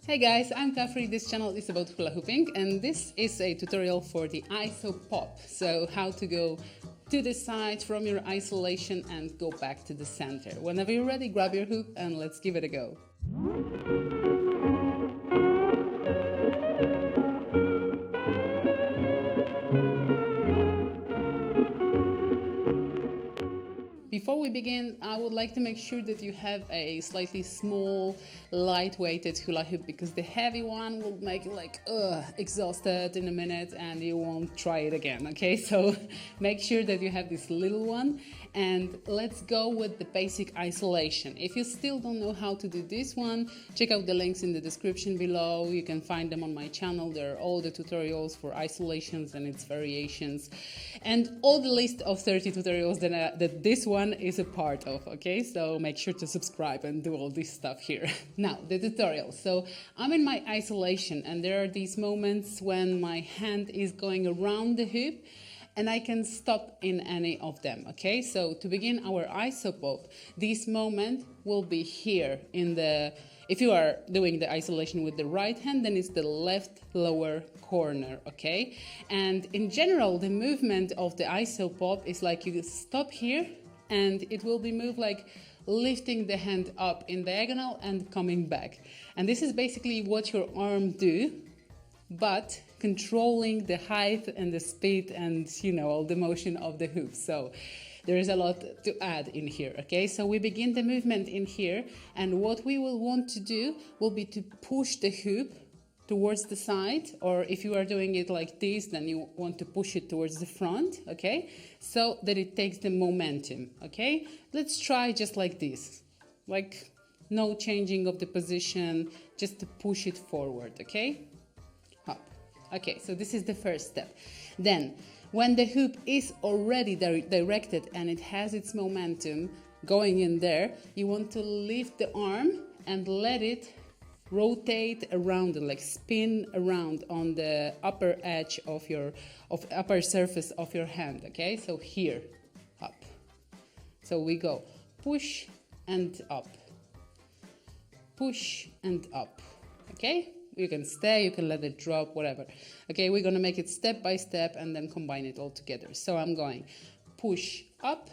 Hey guys, I'm Kafri. This channel is about hula hooping and this is a tutorial for the ISO pop. So how to go to the side from your isolation and go back to the center. Whenever you're ready, grab your hoop and let's give it a go. Before we begin, I would like to make sure that you have a slightly small, light-weighted hula hoop because the heavy one will make you exhausted in a minute and you won't try it again, okay? So make sure that you have this little one and let's go with the basic isolation. If you still don't know how to do this one, check out the links in the description below. You can find them on my channel. There are all the tutorials for isolations and its variations and all the list of 30 tutorials that this one is a part of, okay? So make sure to subscribe and do all this stuff here. Now, the tutorial. So I'm in my isolation and there are these moments when my hand is going around the hoop and I can stop in any of them, okay? So to begin our ISO pop, this moment will be here in the, if you are doing the isolation with the right hand, then it's the left lower corner, okay? And in general, the movement of the ISO pop is like you stop here and it will be moved like lifting the hand up in diagonal and coming back. And this is basically what your arm do, but controlling the height and the speed and, you know, all the motion of the hoop. So there is a lot to add in here, okay? So we begin the movement in here, and what we will want to do will be to push the hoop towards the side, or if you are doing it like this, then you want to push it towards the front, okay? So that it takes the momentum, okay? Let's try just like this, like no changing of the position, just to push it forward, okay? Up. Okay, so this is the first step. Then, when the hoop is already directed and it has its momentum going in there, you want to lift the arm and let it rotate around, like spin around on the upper edge of upper surface of your hand, okay? So here, up. So we go push and up, push and up, okay? You can stay, you can let it drop, whatever. Okay, we're gonna make it step by step and then combine it all together. So I'm going push up,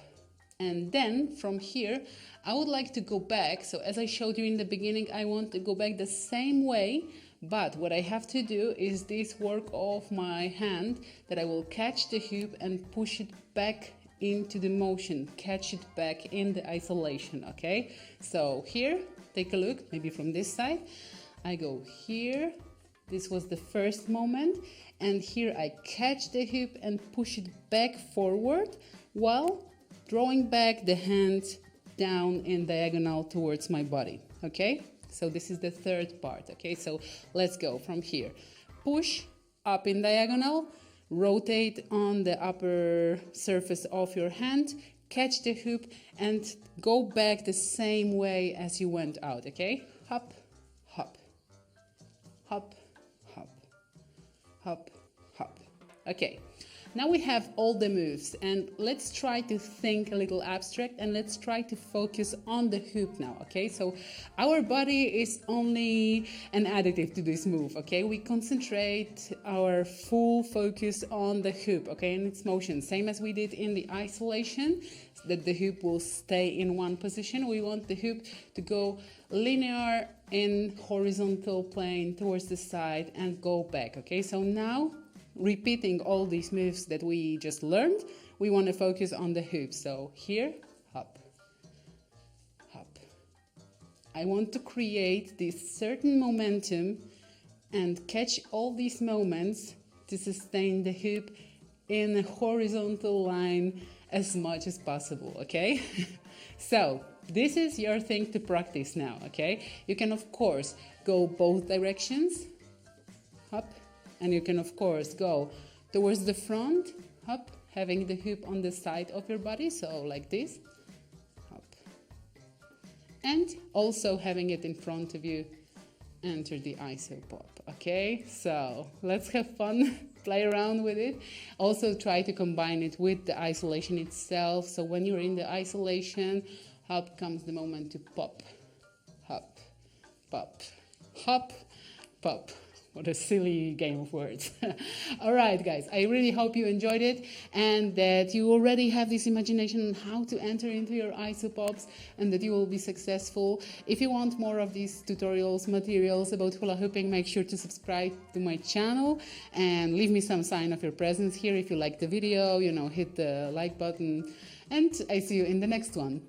and then from here, I would like to go back. So as I showed you in the beginning, I want to go back the same way, but what I have to do is this work of my hand that I will catch the hoop and push it back into the motion, catch it back in the isolation, okay? So here, take a look, maybe from this side. I go here, this was the first moment, and here I catch the hoop and push it back forward while drawing back the hand down in diagonal towards my body, okay? So this is the third part, okay? So let's go from here. Push up in diagonal, rotate on the upper surface of your hand, catch the hoop and go back the same way as you went out, okay? Hop, hop, hop, hop, hop, hop. Okay. Now we have all the moves and let's try to think a little abstract and let's try to focus on the hoop now, okay? So our body is only an additive to this move, okay? We concentrate our full focus on the hoop, okay, and its motion. Same as we did in the isolation, that the hoop will stay in one position. We want the hoop to go linear in horizontal plane towards the side and go back, okay? So now, repeating all these moves that we just learned, we want to focus on the hoop. So here, hop, hop. I want to create this certain momentum and catch all these moments to sustain the hoop in a horizontal line as much as possible, okay? So this is your thing to practice now, okay? You can, of course, go both directions, hop, and you can, of course, go towards the front, hop, having the hoop on the side of your body, so like this, hop. And also having it in front of you, enter the ISO pop, okay? So let's have fun, play around with it. Also try to combine it with the isolation itself. So when you're in the isolation, hop comes the moment to pop, hop, pop, hop, pop. What a silly game of words. All right, guys, I really hope you enjoyed it and that you already have this imagination on how to enter into your isopops and that you will be successful. If you want more of these tutorials, materials about hula hooping, make sure to subscribe to my channel and leave me some sign of your presence here. If you like the video, hit the like button, and I see you in the next one.